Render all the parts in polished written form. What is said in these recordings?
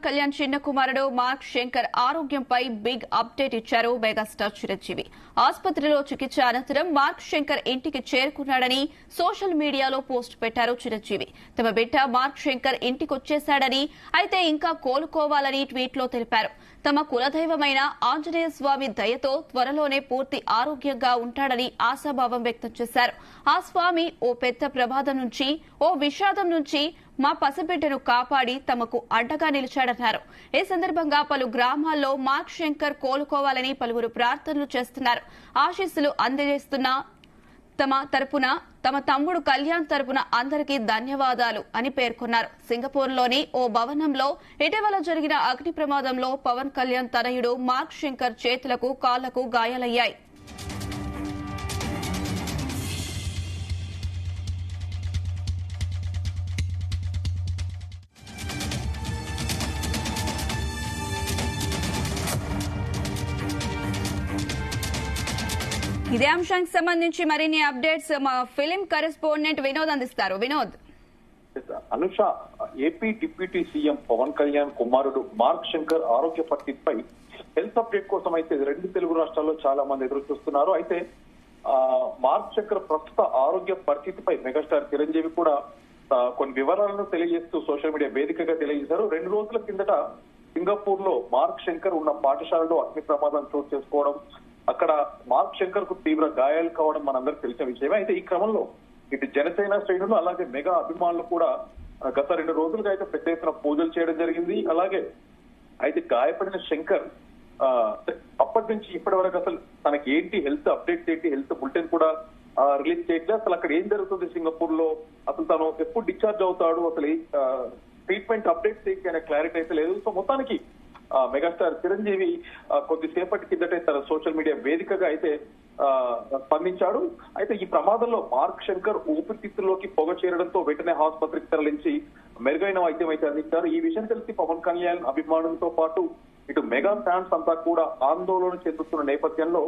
కళ్యాణ్ చిన్న కుమారుడు మార్క్ శంకర్ ఆరోగ్యంపై బిగ్ అప్డేట్ ఇచ్చారు మెగాస్టార్ చిరంజీవి. ఆసుపత్రిలో చికిత్స అనంతరం మార్క్ శంకర్ ఇంటికి చేరుకున్నాడని సోషల్ మీడియాలో పోస్ట్ పెట్టారు చిరంజీవి. తమ బిడ్డ మార్క్ శంకర్ ఇంటికొచ్చేశాడని, అయితే ఇంకా కోలుకోవాలని ట్వీట్లో తెలిపారు. తమ కులదైవమైన ఆంజనేయ స్వామి దయతో త్వరలోనే పూర్తి ఆరోగ్యంగా ఉంటాడని ఆశాభావం వ్యక్తం చేశారు. ఆ స్వామి ఓ పెద్ద ప్రమాదం నుంచి, ఓ విషాదం నుంచి మా పసిబిడ్డను కాపాడి తమకు అండగా నిలిచాడన్నారు. ఈ సందర్భంగా పలు గ్రామాల్లో మార్క్ శంకర్ కోలుకోవాలని పలువురు ప్రార్థనలు చేస్తున్నారు. ఆశీస్సులు అందజేస్తున్న తమ తమ్ముడు కళ్యాణ్ తరపున అందరికీ ధన్యవాదాలు అని పేర్కొన్నారు. సింగపూర్లోని ఓ భవనంలో ఇటీవల జరిగిన అగ్ని ప్రమాదంలో పవన్ కళ్యాణ్ తనయుడు మార్క్ శంకర్ చేతులకు, కాళ్లకు గాయాలయ్యాయి. ఇదే అంశానికి సంబంధించి మరిన్ని అప్డేట్స్ మా ఫిలిం కరెస్పాండెంట్ వినోద్ అందిస్తారు. Vinod. Anusha, AP deputy CM Pawan Kalyan కుమారుడు మార్క్ శంకర్ ఆరోగ్య పరిస్థితిపై హెల్త్ అప్డేట్ కోసం అయితే రెండు తెలుగు రాష్ట్రాల్లో చాలా మంది ఎదురు చూస్తున్నారు. అయితే మార్క్ శంకర్ ప్రస్తుత ఆరోగ్య పరిస్థితిపై మెగాస్టార్ చిరంజీవి కూడా కొన్ని వివరాలను తెలియజేస్తూ సోషల్ మీడియా వేదికగా తెలియజేశారు. 2 రోజుల కిందట సింగపూర్ లో మార్క్ శంకర్ ఉన్న పాఠశాలలో అగ్ని ప్రమాదం చోటు చేసుకోవడం, అక్కడ మార్క్ శంకర్ కు తీవ్ర గాయాలు కావడం మనందరికి తెలిసిన విషయమే. అయితే ఈ క్రమంలో ఇటు జనసేన శ్రేణులు అలాగే మెగా అభిమానులు కూడా గత 2 రోజులుగా అయితే పెద్ద ఎత్తున పూజలు చేయడం జరిగింది. అలాగే అయితే గాయపడిన శంకర్ అప్పటి నుంచి ఇప్పటి వరకు అసలు తనకి ఏంటి హెల్త్ అప్డేట్స్ ఏంటి, హెల్త్ బులెటిన్ కూడా రిలీజ్ చేయట్లేదు. అసలు అక్కడ ఏం జరుగుతుంది సింగపూర్ లో, అసలు తను ఎప్పుడు డిశ్చార్జ్ అవుతాడు, అసలు ట్రీట్మెంట్ అప్డేట్స్ ఏంటి అనే క్లారిటీ అయితే లేదు. సో మొత్తానికి మెగాస్టార్ చిరంజీవి కొద్దిసేపటి కిందటే తన సోషల్ మీడియా వేదికగా అయితే స్పందించాడు. అయితే ఈ ప్రమాదంలో మార్క్ శంకర్ ఊపిరితిత్తుల్లోకి పొగ చేరడంతో వెంటనే ఆసుపత్రికి తరలించి మెరుగైన వైద్యం అయితే అందించారు. ఈ విషయం తెలిసి పవన్ కళ్యాణ్ అభిమానులతో పాటు ఇటు మెగా ఫ్యాన్స్ అంతా కూడా ఆందోళన చెందుతున్న నేపథ్యంలో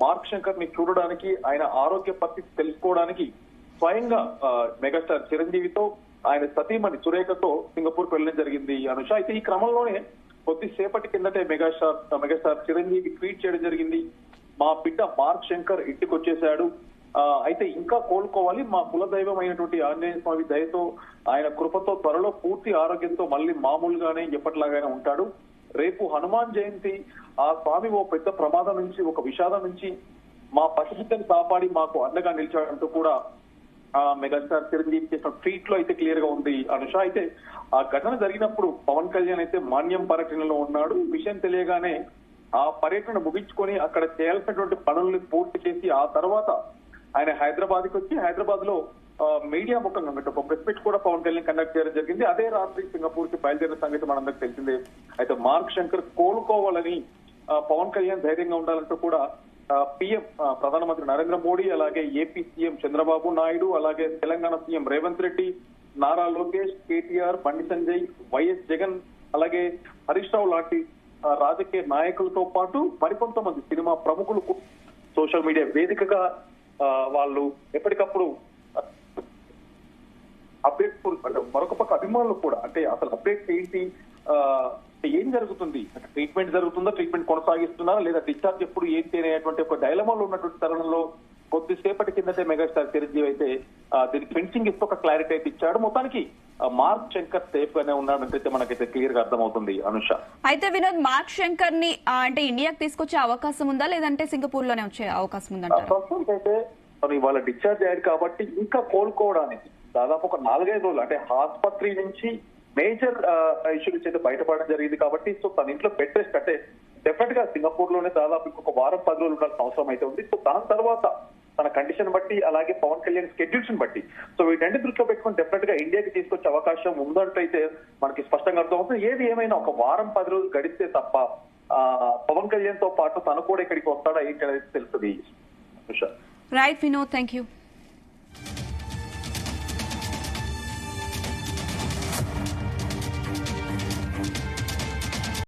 మార్క్ శంకర్ ని చూడడానికి, ఆయన ఆరోగ్య పరిస్థితి తెలుసుకోవడానికి స్వయంగా మెగాస్టార్ చిరంజీవితో ఆయన సతీమణి సురేఖతో సింగపూర్ వెళ్ళడం జరిగింది అనుష. అయితే ఈ క్రమంలోనే కొద్దిసేపటి కిందటే మెగాస్టార్ చిరంజీవి ట్వీట్ చేయడం జరిగింది. మా బిడ్డ మార్క్ శంకర్ ఇంటికి వచ్చేశాడు, అయితే ఇంకా కోలుకోవాలి, మా కులదైవం అయినటువంటి ఆంజనేయ స్వామి దయతో, ఆయన కృపతో త్వరలో పూర్తి ఆరోగ్యంతో మళ్ళీ మామూలుగానే ఎప్పటిలాగానే ఉంటాడు. రేపు హనుమాన్ జయంతి, ఆ స్వామి ఓ పెద్ద ప్రమాదం నుంచి, ఒక విషాదం నుంచి మా పసిబిడ్డను కాపాడి మాకు అండగా నిలిచాడంటూ కూడా మెగాస్టార్ చిరంజీవి చేసిన ట్వీట్ లో అయితే క్లియర్ గా ఉంది అనుష. అయితే ఆ ఘటన జరిగినప్పుడు పవన్ కళ్యాణ్ అయితే మాన్యం పర్యటనలో ఉన్నాడు. విషయం తెలియగానే ఆ పర్యటన ముగించుకొని అక్కడ చేయాల్సినటువంటి పనుల్ని పూర్తి చేసి ఆ తర్వాత ఆయన హైదరాబాద్ కి వచ్చి హైదరాబాద్ లో మీడియా ముఖంగా ఒక ప్రెస్ మీట్ కూడా పవన్ కళ్యాణ్ కండక్ట్ చేయడం జరిగింది. అదే రాత్రి సింగపూర్ కి బయలుదేరిన సంగతి మనందరికి తెలిసిందే. అయితే మార్క్ శంకర్ కోలుకోవాలని పవన్ కళ్యాణ్ ధైర్యంగా ఉండాలంటూ కూడా పీఎం ప్రధానమంత్రి నరేంద్ర మోడీ, అలాగే ఏపీ సీఎం చంద్రబాబు నాయుడు, అలాగే తెలంగాణ సీఎం రేవంత్ రెడ్డి, నారా లోకేష్, కేటీఆర్, బండి సంజయ్, వైఎస్ జగన్, అలాగే హరీష్ రావు లాంటి రాజకీయ నాయకులతో పాటు మరికొంతమంది సినిమా ప్రముఖులు సోషల్ మీడియా వేదికగా వాళ్ళు ఎప్పటికప్పుడు అప్డేట్, మరొక పక్క అభిమానులు కూడా అంటే అసలు అప్డేట్స్ ఏంటి, ఏం జరుగుతుంది, ట్రీట్మెంట్ జరుగుతుందా, ట్రీట్మెంట్ కొనసాగిస్తున్నారా లేదా డిశ్చార్జ్ ఎప్పుడు ఏంటి అనేటువంటి ఒక డైలమాలో ఉన్నటువంటి తరుణంలో కొద్దిసేపటి కిందటే మెగాస్టార్ చిరంజీవి అయితే దీనికి ఫెన్సింగ్ ఇస్తూ ఒక క్లారిటీ అయితే ఇచ్చాడు. మొత్తానికి మార్క్ శంకర్ సేఫ్ గానే ఉన్నాడంటే మనకైతే క్లియర్ గా అర్థమవుతుంది అనుష. అయితే వినోద్, మార్క్ శంకర్ ని అంటే ఇండియాకి తీసుకొచ్చే అవకాశం ఉందా, లేదంటే సింగపూర్ లోనే వచ్చే అవకాశం ఉందంట? ప్రస్తుతానికి అయితే ఇవాళ డిశ్చార్జ్ అయ్యాడు కాబట్టి ఇంకా కోలుకోవడానికి దాదాపు ఒక 4-5 రోజులు, అంటే ఆసుపత్రి నుంచి మేజర్ ఇష్యూ నుంచి అయితే బయటపడడం జరిగింది కాబట్టి సో తన ఇంట్లో బెడ్ రెస్ట్, అంటే డెఫినెట్ గా సింగపూర్ లోనే దాదాపు ఇంకొక 1-10 రోజులు ఉండాల్సిన అవసరం అయితే ఉంది. సో దాని తర్వాత తన కండిషన్ బట్టి, అలాగే పవన్ కళ్యాణ్ స్కెడ్యూల్స్ బట్టి సో వీటన్ని దృష్టిలో పెట్టుకుని డెఫినెట్ గా ఇండియాకి తీసుకొచ్చే అవకాశం ఉందంటైతే మనకి స్పష్టంగా అర్థమవుతుంది. ఏది ఏమైనా ఒక 1-10 రోజులు గడిస్తే తప్ప పవన్ కళ్యాణ్ తో పాటు తను కూడా ఇక్కడికి వస్తాడా ఏంటి అనేది తెలుస్తుంది. Right Vinod, thank you.